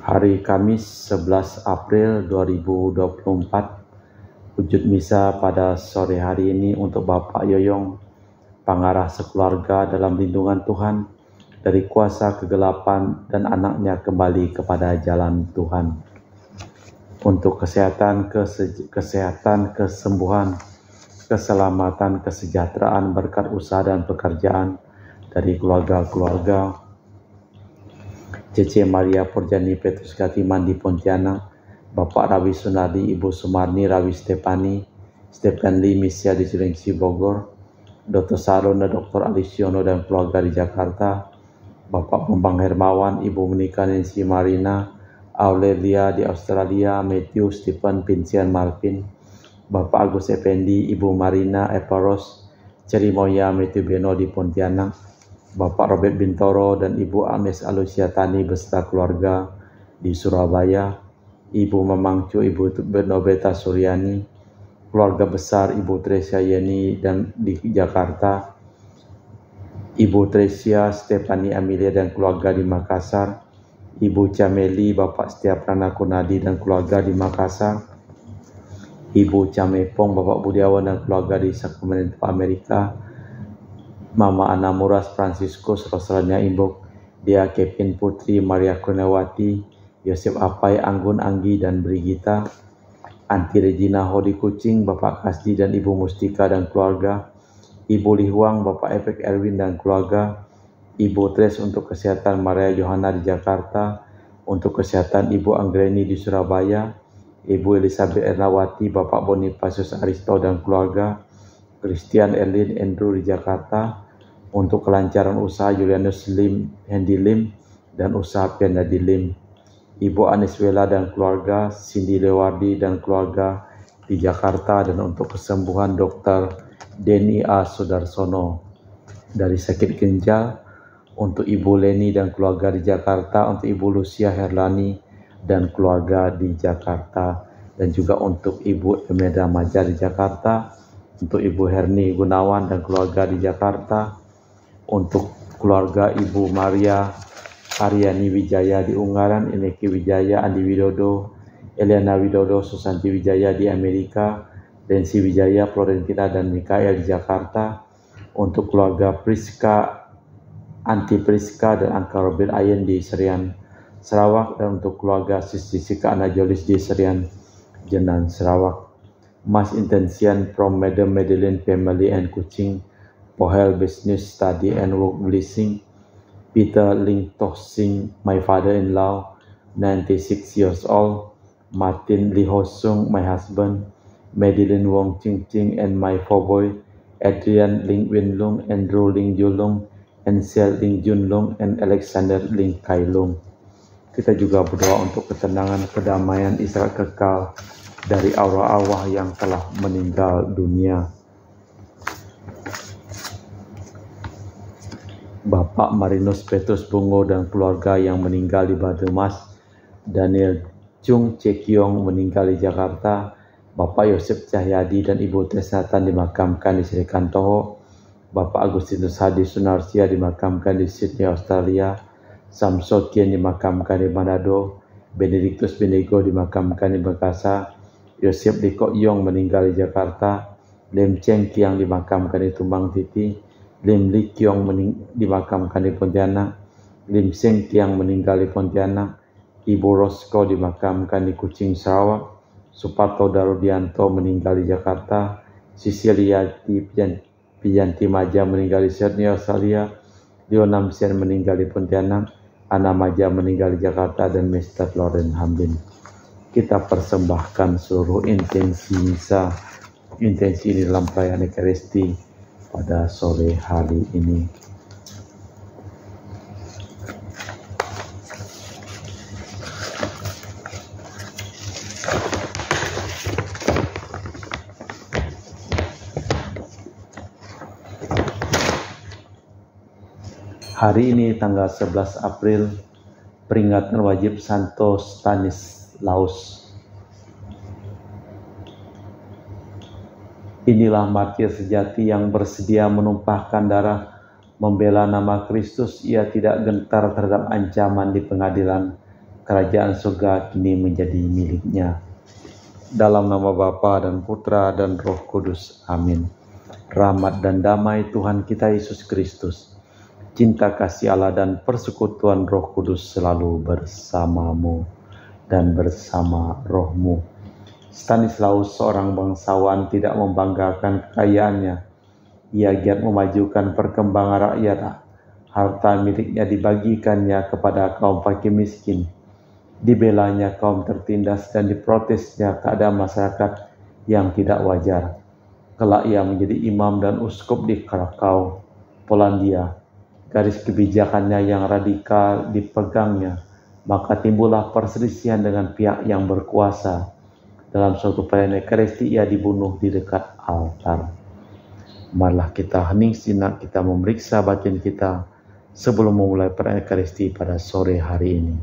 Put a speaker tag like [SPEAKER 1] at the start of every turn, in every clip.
[SPEAKER 1] Hari Kamis 11 April 2024, wujud misa pada sore hari ini untuk Bapak Yoyong, pengarah sekeluarga dalam lindungan Tuhan, dari kuasa kegelapan dan anaknya kembali kepada jalan Tuhan. Untuk kesehatan, kesembuhan, keselamatan, kesejahteraan, berkat usaha dan pekerjaan dari keluarga-keluarga Cece Maria Porjani Petrus Katiman di Pontianak, Bapak Rawi Sunardi, Ibu Sumarni, Rawi Stefani Lee Misia di Cilengsi Bogor, Dr. Sarona, Dr. Alisiono dan keluarga di Jakarta, Bapak Bambang Hermawan, Ibu Menika Nancy Marina, Aurelia di Australia, Matthew Stephen Vincent Marvin, Bapak Agus Effendi, Ibu Marina Eparos, Cerimoya Matthew Beno di Pontianak, Bapak Robert Bintoro dan Ibu Agnes Alusiatani beserta keluarga di Surabaya, Ibu Mamangcu, Ibu Benobeta Suryani, keluarga besar Ibu Tresia Yeni dan di Jakarta, Ibu Tresia Stefani Amelia dan keluarga di Makassar, Ibu Cameli, Bapak Setiaprana Kunadi dan keluarga di Makassar, Ibu Camepong, Bapak Budiawan dan keluarga di Sacramento, Amerika, Mama Ana Muras Franciscus, Rosalnya Imbok, Dia Kevin Putri, Maria Kurniawati, Yosef Apai, Anggun Anggi dan Brigita, Anti Regina Hodi Kucing, Bapak Kasdi dan Ibu Mustika dan keluarga, Ibu Lihuang, Bapak Efek Erwin dan keluarga, Ibu Tres untuk kesehatan Maria Johanna di Jakarta, untuk kesehatan Ibu Anggreni di Surabaya, Ibu Elizabeth Ernawati, Bapak Bonifacius Aristo dan keluarga, Christian Erlin Andrew di Jakarta, untuk kelancaran usaha Julianus Lim, Hendy Lim, dan usaha Pianadi Lim, Ibu Aniswela dan keluarga, Cindy Lewardi dan keluarga di Jakarta, dan untuk kesembuhan Dr. Denny A. Sudarsono dari sakit ginjal, untuk Ibu Leni dan keluarga di Jakarta, untuk Ibu Lucia Herlani dan keluarga di Jakarta, dan juga untuk Ibu Emeda Maja di Jakarta, untuk Ibu Herni Gunawan dan keluarga di Jakarta, untuk keluarga Ibu Maria Aryani Wijaya di Ungaran, Ineki Wijaya, Andi Widodo, Eliana Widodo, Susanti Wijaya di Amerika, Densi Wijaya, Florentina dan Mikael di Jakarta, untuk keluarga Priska, Anti Priska dan Angka Robin Ayen di Serian, Sarawak, dan untuk keluarga Sisi Sika Anajolis di Serian, Jenan, Sarawak. Mas Intensian from Madam Madeline Family and Kuching, Pohel Business Study and Work Blessing, Peter Ling Toh Sing, my father-in-law, 96 years old, Martin Lee Ho Sung, my husband, Madeline Wong Ching Ching and my 4 boy, Adrian Ling Win Lung, Andrew Ling Julung, Ansel Ling Jun Lung, and Alexander Ling Kai Lung. Kita juga berdoa untuk ketenangan, kedamaian, istirahat kekal dari arwah-arwah yang telah meninggal dunia. Bapak Marinus Petrus Bungo dan keluarga yang meninggal di Bademas, Daniel Chung Cekiong meninggal di Jakarta, Bapak Yosef Cahyadi dan Ibu Tresnatan dimakamkan di Sri Kantoho, Bapak Agustinus Hadi Sunarsia dimakamkan di Sydney, Australia, Samso Kien dimakamkan di Manado, Benedictus Benego dimakamkan di Makassar, Yosef Liko Yong meninggal di Jakarta, Lim Cheng Kiang dimakamkan di Tumbang Titi, Lim Li Kiong dimakamkan di Pontianak, Lim Seng Kiang meninggal di Pontianak, Ibu Rosko dimakamkan di Kuching, Sarawak, Suparto Darudianto meninggal di Jakarta, Sisilia Pijanti Maja meninggal di Sydney, Australia, Leonam Sen meninggal di Pontianak, Ana Maja meninggal di Jakarta, dan Mr. Loren Hamlin. Kita persembahkan seluruh intensi misa, intensi ini dalam perayaan Ekaristi pada sore hari ini. Hari ini tanggal 11 April, peringatan wajib Santo Stanislaus. Inilah martir sejati yang bersedia menumpahkan darah membela nama Kristus. Ia tidak gentar terhadap ancaman di pengadilan kerajaan surga kini menjadi miliknya. Dalam nama Bapa dan Putra dan Roh Kudus. Amin. Rahmat dan damai Tuhan kita Yesus Kristus, cinta kasih Allah dan persekutuan Roh Kudus selalu bersamamu dan bersama rohmu. Stanislaus, seorang bangsawan, tidak membanggakan kekayaannya. Ia giat memajukan perkembangan rakyat. Harta miliknya dibagikannya kepada kaum fakir miskin. Dibelanya kaum tertindas dan diprotesnya keadaan masyarakat yang tidak wajar. Kelak ia menjadi imam dan uskup di Krakow, Polandia. Garis kebijakannya yang radikal dipegangnya, maka timbullah perselisihan dengan pihak yang berkuasa. Dalam suatu perayaan Ekaristi ia dibunuh di dekat altar. Marilah kita hening sejenak, kita memeriksa batin kita sebelum memulai perayaan Ekaristi pada sore hari ini.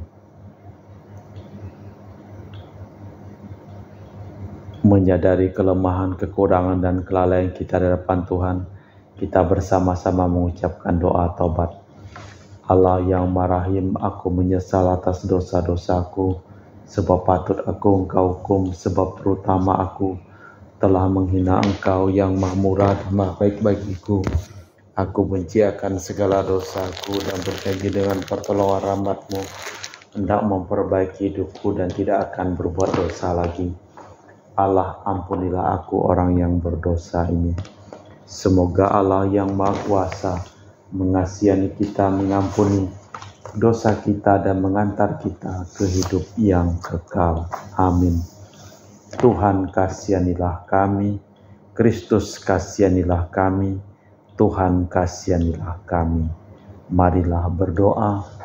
[SPEAKER 1] Menyadari kelemahan, kekurangan, dan kelalaian kita di hadapan Tuhan, kita bersama-sama mengucapkan doa taubat. Allah yang Maha Rahim, aku menyesal atas dosa-dosaku, sebab patut aku Engkau hukum, sebab terutama aku telah menghina Engkau yang Maha Murah dan Maha Baik bagiku. Aku benci akan segala dosaku dan berjanji dengan pertolongan rahmat-Mu hendak memperbaiki hidupku dan tidak akan berbuat dosa lagi. Allah, ampunilah aku orang yang berdosa ini. Semoga Allah yang Maha Kuasa mengasihani kita, mengampuni dosa kita dan mengantar kita ke hidup yang kekal. Amin. Tuhan kasihanilah kami, Kristus kasihanilah kami, Tuhan kasihanilah kami. Marilah berdoa.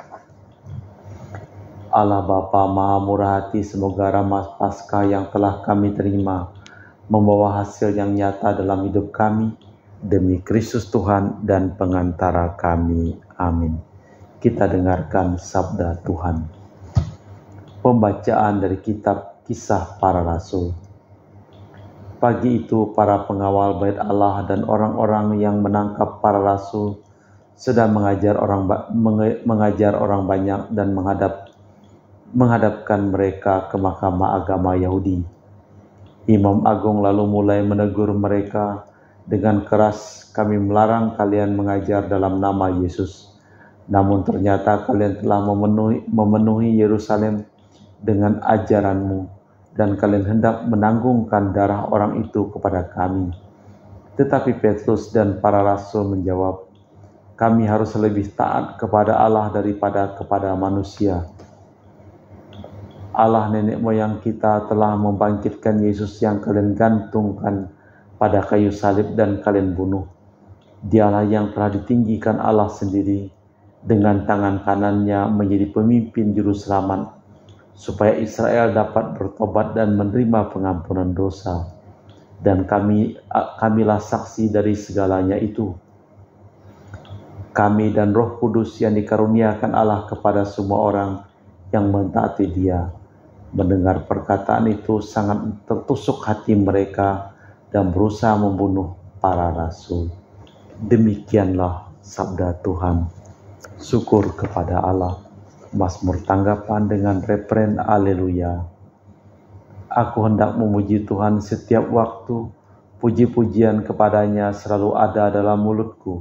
[SPEAKER 1] Allah Bapa Maha Murah Hati, semoga rahmat Paskah yang telah kami terima membawa hasil yang nyata dalam hidup kami, demi Kristus Tuhan dan pengantara kami. Amin. Kita dengarkan sabda Tuhan. Pembacaan dari kitab Kisah Para Rasul. Pagi itu para pengawal bait Allah dan orang-orang yang menangkap para rasul sedang mengajar orang banyak dan menghadapkan mereka ke mahkamah agama Yahudi. Imam Agung lalu mulai menegur mereka dengan keras, "Kami melarang kalian mengajar dalam nama Yesus. Namun ternyata kalian telah memenuhi Yerusalem dengan ajaranmu, dan kalian hendak menanggungkan darah orang itu kepada kami." Tetapi Petrus dan para rasul menjawab, "Kami harus lebih taat kepada Allah daripada kepada manusia. Allah nenek moyang kita telah membangkitkan Yesus yang kalian gantungkan pada kayu salib dan kalian bunuh. Dialah yang telah ditinggikan Allah sendiri dengan tangan kanannya menjadi pemimpin juru selamat, supaya Israel dapat bertobat dan menerima pengampunan dosa. Dan kamilah saksi dari segalanya itu. Kami dan Roh Kudus yang dikaruniakan Allah kepada semua orang yang mentaati Dia." Mendengar perkataan itu sangat tertusuk hati mereka dan berusaha membunuh para rasul. Demikianlah sabda Tuhan. Syukur kepada Allah. Mazmur tanggapan dengan referen Haleluya. Aku hendak memuji Tuhan setiap waktu, puji-pujian kepadanya selalu ada dalam mulutku.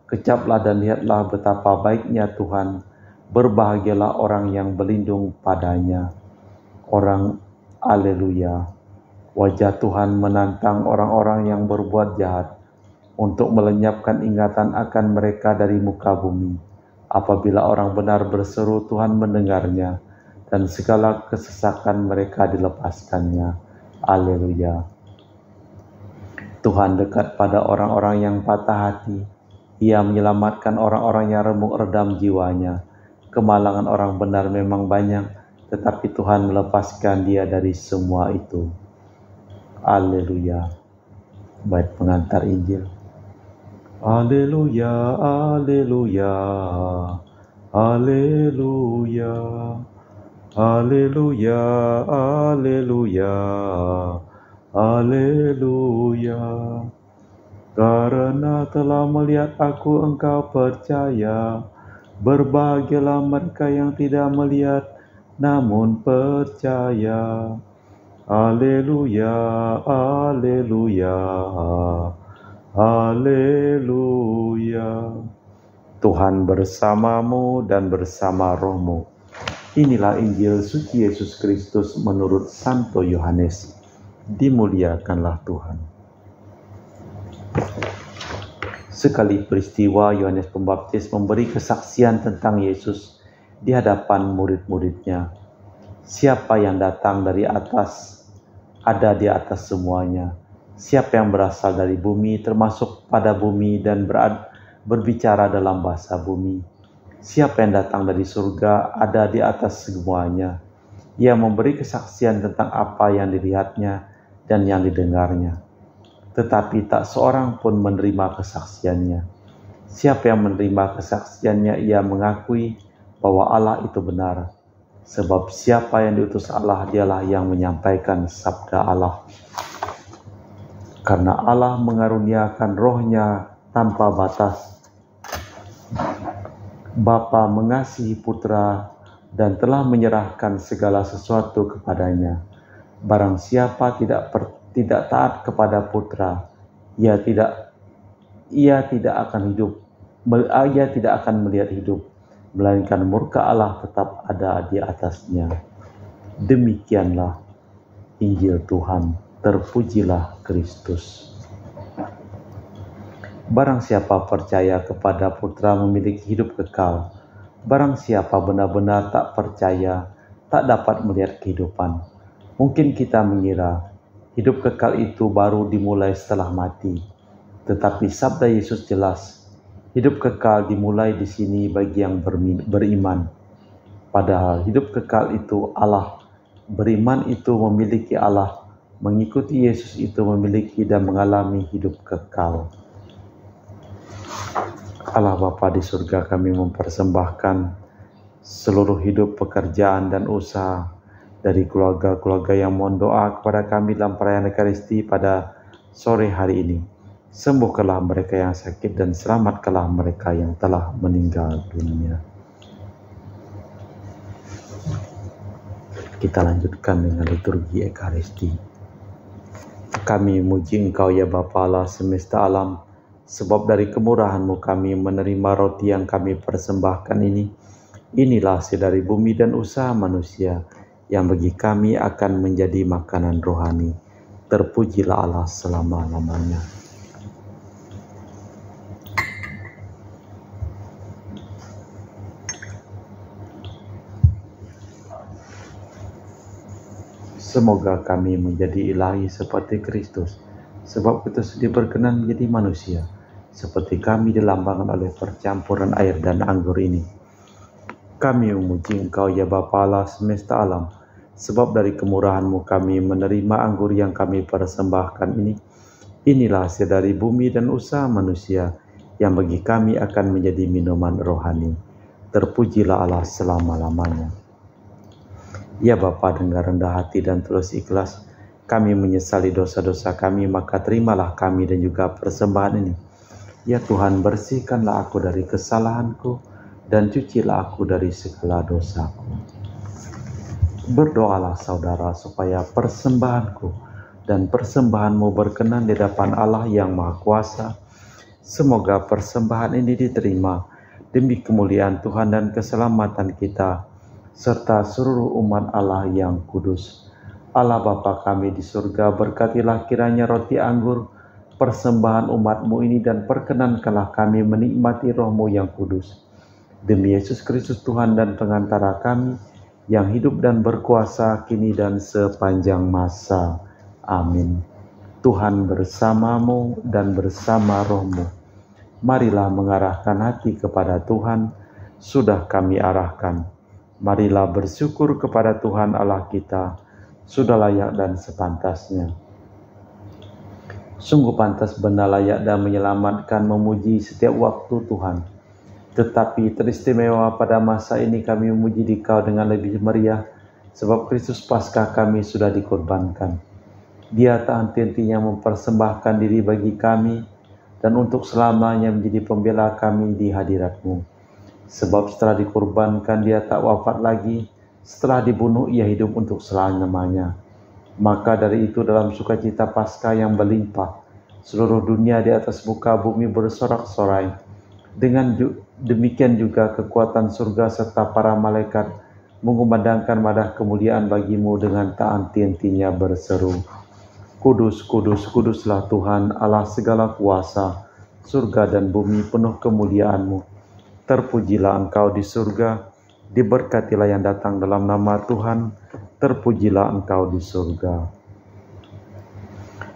[SPEAKER 1] Kecaplah dan lihatlah betapa baiknya Tuhan, berbahagialah orang yang berlindung padanya. Orang Haleluya. Wajah Tuhan menantang orang-orang yang berbuat jahat untuk melenyapkan ingatan akan mereka dari muka bumi. Apabila orang benar berseru, Tuhan mendengarnya, dan segala kesesakan mereka dilepaskannya. Haleluya. Tuhan dekat pada orang-orang yang patah hati. Ia menyelamatkan orang-orang yang remuk redam jiwanya. Kemalangan orang benar memang banyak, tetapi Tuhan melepaskan dia dari semua itu. Haleluya. Bait pengantar Injil. Haleluya, haleluya, haleluya, haleluya, haleluya, haleluya. Karena telah melihat aku engkau percaya, berbahagialah mereka yang tidak melihat namun percaya. Haleluya, haleluya, haleluya. Tuhan bersamamu dan bersama rohmu. Inilah Injil suci Yesus Kristus menurut Santo Yohanes. Dimuliakanlah Tuhan. Sekali peristiwa, Yohanes Pembaptis memberi kesaksian tentang Yesus di hadapan murid-muridnya. Siapa yang datang dari atas, ada di atas semuanya. Siapa yang berasal dari bumi, termasuk pada bumi dan berbicara dalam bahasa bumi. Siapa yang datang dari surga, ada di atas semuanya. Ia memberi kesaksian tentang apa yang dilihatnya dan yang didengarnya. Tetapi tak seorang pun menerima kesaksiannya. Siapa yang menerima kesaksiannya, ia mengakui bahwa Allah itu benar. Sebab siapa yang diutus Allah, dialah yang menyampaikan sabda Allah. Karena Allah mengaruniakan rohnya tanpa batas. Bapa mengasihi Putra dan telah menyerahkan segala sesuatu kepadanya. Barang siapa tidak taat kepada Putra, ia tidak akan melihat hidup, melainkan murka Allah tetap ada di atasnya. Demikianlah Injil Tuhan. Terpujilah Kristus. Barang siapa percaya kepada Putra memiliki hidup kekal. Barang siapa benar-benar tak percaya, tak dapat melihat kehidupan. Mungkin kita mengira hidup kekal itu baru dimulai setelah mati. Tetapi sabda Yesus jelas, hidup kekal dimulai di sini bagi yang beriman. Padahal hidup kekal itu Allah. Beriman itu memiliki Allah. Mengikuti Yesus itu memiliki dan mengalami hidup kekal. Allah Bapa di surga, kami mempersembahkan seluruh hidup, pekerjaan, dan usaha dari keluarga-keluarga yang mohon doa kepada kami dalam perayaan Ekaristi pada sore hari ini. Sembuhkanlah mereka yang sakit dan selamatkanlah mereka yang telah meninggal dunia. Kita lanjutkan dengan liturgi Ekaristi. Kami muji Engkau ya Bapa Allah semesta alam, sebab dari kemurahan-Mu kami menerima roti yang kami persembahkan ini. Inilah hasil dari bumi dan usaha manusia, yang bagi kami akan menjadi makanan rohani. Terpujilah Allah selama-lamanya. Semoga kami menjadi ilahi seperti Kristus, sebab Kristus diberkenan menjadi manusia, seperti kami dilambangkan oleh percampuran air dan anggur ini. Kami memuji Engkau ya Bapa Allah semesta alam, sebab dari kemurahan-Mu kami menerima anggur yang kami persembahkan ini. Inilah hasil dari bumi dan usaha manusia, yang bagi kami akan menjadi minuman rohani. Terpujilah Allah selama-lamanya. Ya Bapa, dengan rendah hati dan tulus ikhlas, kami menyesali dosa-dosa kami, maka terimalah kami dan juga persembahan ini. Ya Tuhan, bersihkanlah aku dari kesalahanku, dan cucilah aku dari segala dosaku. Berdoalah saudara, supaya persembahanku dan persembahanmu berkenan di hadapan Allah yang Maha Kuasa. Semoga persembahan ini diterima demi kemuliaan Tuhan dan keselamatan kita, serta seluruh umat Allah yang kudus. Allah Bapa kami di surga, berkatilah kiranya roti anggur persembahan umat-Mu ini, dan perkenankanlah kami menikmati Roh-Mu yang kudus. Demi Yesus Kristus Tuhan dan pengantara kami, yang hidup dan berkuasa kini dan sepanjang masa. Amin. Tuhan bersamamu dan bersama Roh-Mu. Marilah mengarahkan hati kepada Tuhan, sudah kami arahkan. Marilah bersyukur kepada Tuhan Allah kita, sudah layak dan sepantasnya. Sungguh pantas, benar, layak dan menyelamatkan memuji setiap waktu Tuhan. Tetapi teristimewa pada masa ini kami memuji Dikau dengan lebih meriah, sebab Kristus Paskah kami sudah dikorbankan. Dia tak henti-hentinya mempersembahkan diri bagi kami, dan untuk selamanya menjadi pembela kami di hadirat-Mu. Sebab setelah dikorbankan dia tak wafat lagi, Setelah dibunuh, ia hidup untuk selamanya. Maka dari itu dalam sukacita Paskah yang berlimpah, seluruh dunia di atas muka bumi bersorak-sorai. Dengan demikian juga kekuatan surga serta para malaikat mengumandangkan madah kemuliaan bagimu dengan tak henti-hentinya berseru, Kudus, kudus, kuduslah Tuhan Allah segala kuasa, surga dan bumi penuh kemuliaan-Mu. Terpujilah Engkau di surga, diberkatilah yang datang dalam nama Tuhan, terpujilah Engkau di surga.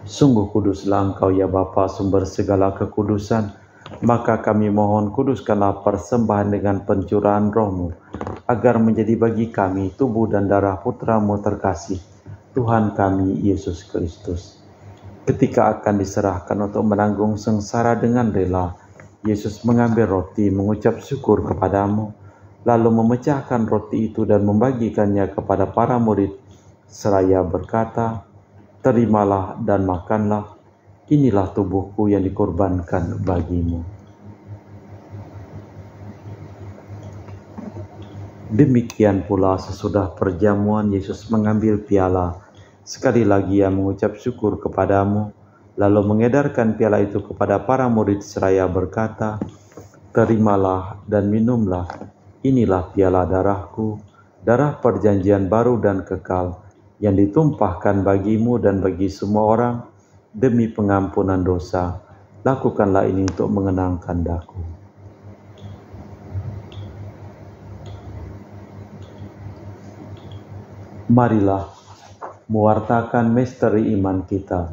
[SPEAKER 1] Sungguh kuduslah Engkau ya Bapa, sumber segala kekudusan, maka kami mohon kuduskanlah persembahan dengan pencurahan Roh-Mu, agar menjadi bagi kami tubuh dan darah Putra-Mu terkasih, Tuhan kami Yesus Kristus. Ketika akan diserahkan untuk menanggung sengsara dengan rela, Yesus mengambil roti, mengucap syukur kepadamu, lalu memecahkan roti itu dan membagikannya kepada para murid, seraya berkata, Terimalah dan makanlah, inilah tubuhku yang dikorbankan bagimu. Demikian pula sesudah perjamuan Yesus mengambil piala, sekali lagi ia mengucap syukur kepadamu, lalu mengedarkan piala itu kepada para murid seraya berkata, Terimalah dan minumlah, inilah piala darahku, darah perjanjian baru dan kekal, yang ditumpahkan bagimu dan bagi semua orang, demi pengampunan dosa. Lakukanlah ini untuk mengenangkan daku. Marilah mewartakan misteri iman kita.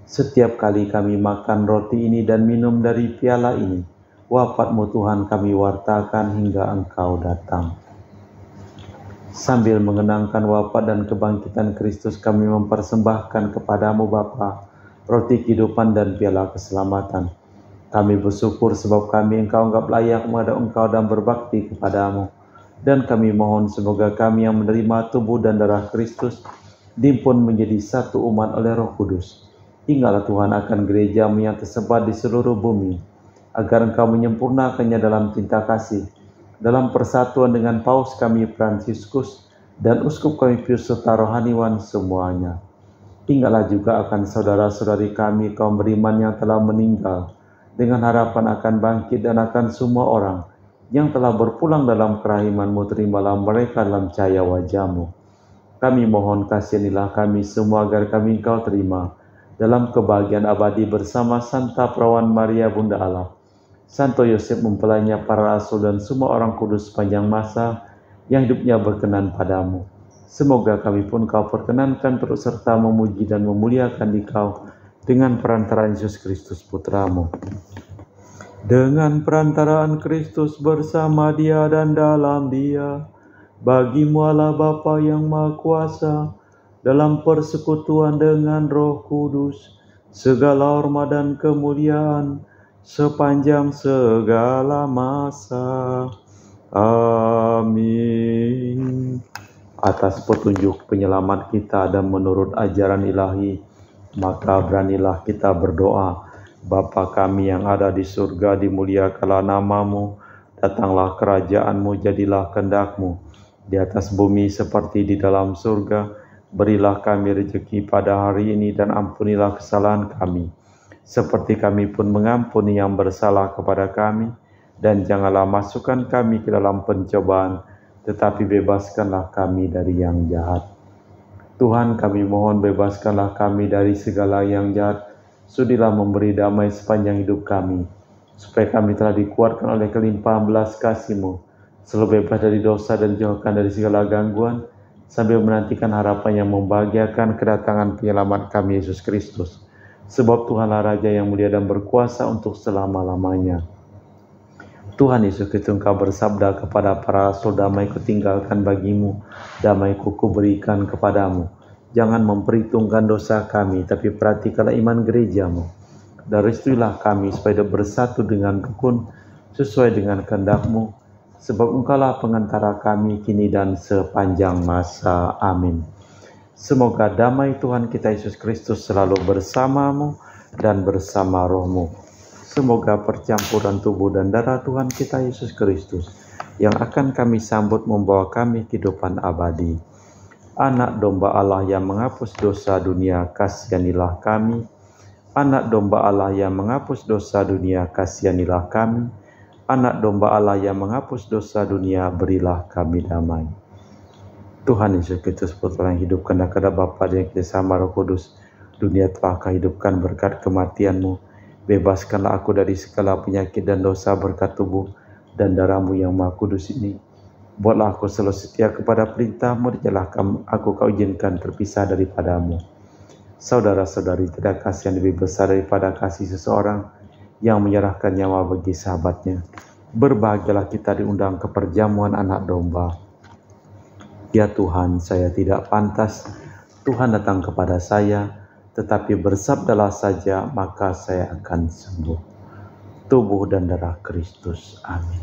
[SPEAKER 1] Setiap kali kami makan roti ini dan minum dari piala ini, wafat-Mu Tuhan kami wartakan hingga Engkau datang. Sambil mengenangkan wafat dan kebangkitan Kristus, kami mempersembahkan kepadamu Bapa, roti kehidupan dan piala keselamatan. Kami bersyukur sebab kami Engkau anggap layak menghadap Engkau dan berbakti kepadamu. Dan kami mohon semoga kami yang menerima tubuh dan darah Kristus dihimpun menjadi satu umat oleh Roh Kudus. Ingatlah Tuhan akan gereja-Mu yang tersebar di seluruh bumi, agar Engkau menyempurnakannya dalam cinta kasih, dalam persatuan dengan Paus kami Fransiskus dan Uskup kami Pius serta rohaniwan semuanya. Ingatlah juga akan saudara-saudari kami kaum beriman yang telah meninggal, dengan harapan akan bangkit, dan akan semua orang yang telah berpulang dalam kerahiman-Mu, terimalah mereka dalam cahaya wajah-Mu. Kami mohon kasihanilah kami semua agar kami Engkau terima dalam kebahagiaan abadi bersama Santa Perawan Maria Bunda Allah, Santo Yosef mempelainya para rasul dan semua orang kudus sepanjang masa yang hidupnya berkenan padamu. Semoga kami pun Kau perkenankan turut serta memuji dan memuliakan Dikau dengan perantaraan Yesus Kristus Putra-Mu. Dengan perantaraan Kristus bersama Dia dan dalam Dia, bagi-Mu Allah Bapa yang Maha Kuasa, dalam persekutuan dengan Roh Kudus, segala hormat dan kemuliaan sepanjang segala masa. Amin. Atas petunjuk penyelamat kita dan menurut ajaran ilahi, maka beranilah kita berdoa. Bapa kami yang ada di surga, dimuliakanlah nama-Mu, datanglah kerajaan-Mu, jadilah kehendak-Mu di atas bumi seperti di dalam surga. Berilah kami rezeki pada hari ini dan ampunilah kesalahan kami, seperti kami pun mengampuni yang bersalah kepada kami. Dan janganlah masukkan kami ke dalam pencobaan, tetapi bebaskanlah kami dari yang jahat. Tuhan, kami mohon bebaskanlah kami dari segala yang jahat. Sudilah memberi damai sepanjang hidup kami, supaya kami telah dikuatkan oleh kelimpahan belas kasih-Mu, selalu bebas dari dosa dan dijauhkan dari segala gangguan, sambil menantikan harapan yang membahagiakan kedatangan penyelamat kami Yesus Kristus. Sebab Tuhanlah Raja yang mulia dan berkuasa untuk selama-lamanya. Tuhan Yesus Kristus, Engkau bersabda kepada para rasul, damai kutinggalkan bagimu, damai kuberikan kepadamu. Jangan memperhitungkan dosa kami, tapi perhatikanlah iman gereja-Mu. Dan restuilah kami supaya bersatu dengan rukun sesuai dengan kehendak-Mu, sebab Engkaulah pengantara kami kini dan sepanjang masa. Amin. Semoga damai Tuhan kita Yesus Kristus selalu bersamamu dan bersama rohmu. Semoga percampuran tubuh dan darah Tuhan kita Yesus Kristus yang akan kami sambut membawa kami kehidupan abadi. Anak domba Allah yang menghapus dosa dunia, kasihanilah kami. Anak domba Allah yang menghapus dosa dunia, kasihanilah kami. Anak domba Allah yang menghapus dosa dunia, berilah kami damai. Tuhan Yesus Kristus, Putra yang hidup karena Bapa dan kerjasama Roh Kudus, dunia telah Kau hidupkan berkat kematian-Mu. Bebaskanlah aku dari segala penyakit dan dosa berkat tubuh dan darah-Mu yang Maha Kudus ini. Buatlah aku selalu setia kepada perintah-Mu, dan janganlah aku Kau izinkan terpisah daripada-Mu. Saudara-saudari, tidak kasih yang lebih besar daripada kasih seseorang yang menyerahkan nyawa bagi sahabatnya. Berbahagialah kita diundang ke perjamuan anak domba. Ya Tuhan, saya tidak pantas Tuhan datang kepada saya, tetapi bersabdalah saja, maka saya akan sembuh. Tubuh dan darah Kristus. Amin.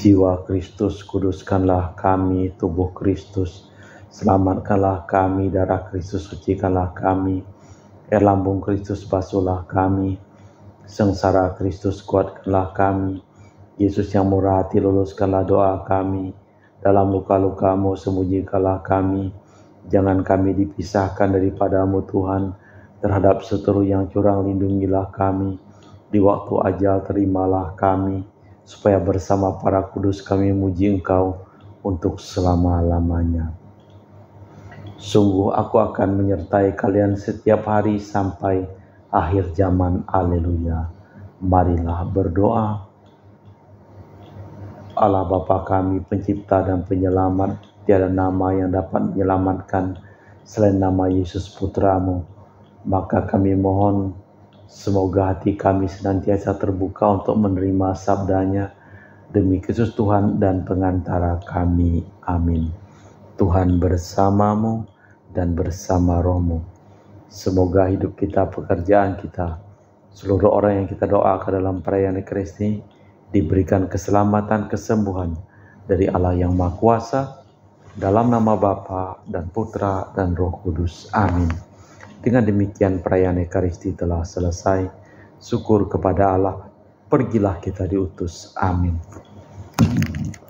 [SPEAKER 1] Jiwa Kristus, kuduskanlah kami. Tubuh Kristus, selamatkanlah kami. Darah Kristus, sucikanlah kami. Air lambung Kristus, basuhlah kami. Sengsara Kristus, kuatkanlah kami. Yesus yang murah hati, luluskanlah doa kami. Dalam luka-luka-Mu, sembunyikanlah kami. Jangan kami dipisahkan daripada-Mu Tuhan. Terhadap seteru yang curang, lindungilah kami. Di waktu ajal, terimalah kami, supaya bersama para kudus kami memuji Engkau untuk selama-lamanya. Sungguh aku akan menyertai kalian setiap hari sampai akhir zaman. Haleluya. Marilah berdoa. Allah Bapa kami, pencipta dan penyelamat, tiada nama yang dapat menyelamatkan selain nama Yesus Putra-Mu. Maka kami mohon, semoga hati kami senantiasa terbuka untuk menerima sabdanya, demi Kristus Tuhan dan pengantara kami. Amin. Tuhan bersamamu dan bersama rohmu. Semoga hidup kita, pekerjaan kita, seluruh orang yang kita doakan dalam perayaan Ekaristi diberikan keselamatan, kesembuhan dari Allah yang Maha Kuasa, dalam nama Bapa dan Putra dan Roh Kudus. Amin. Dengan demikian perayaan Ekaristi telah selesai. Syukur kepada Allah. Pergilah kita diutus. Amin.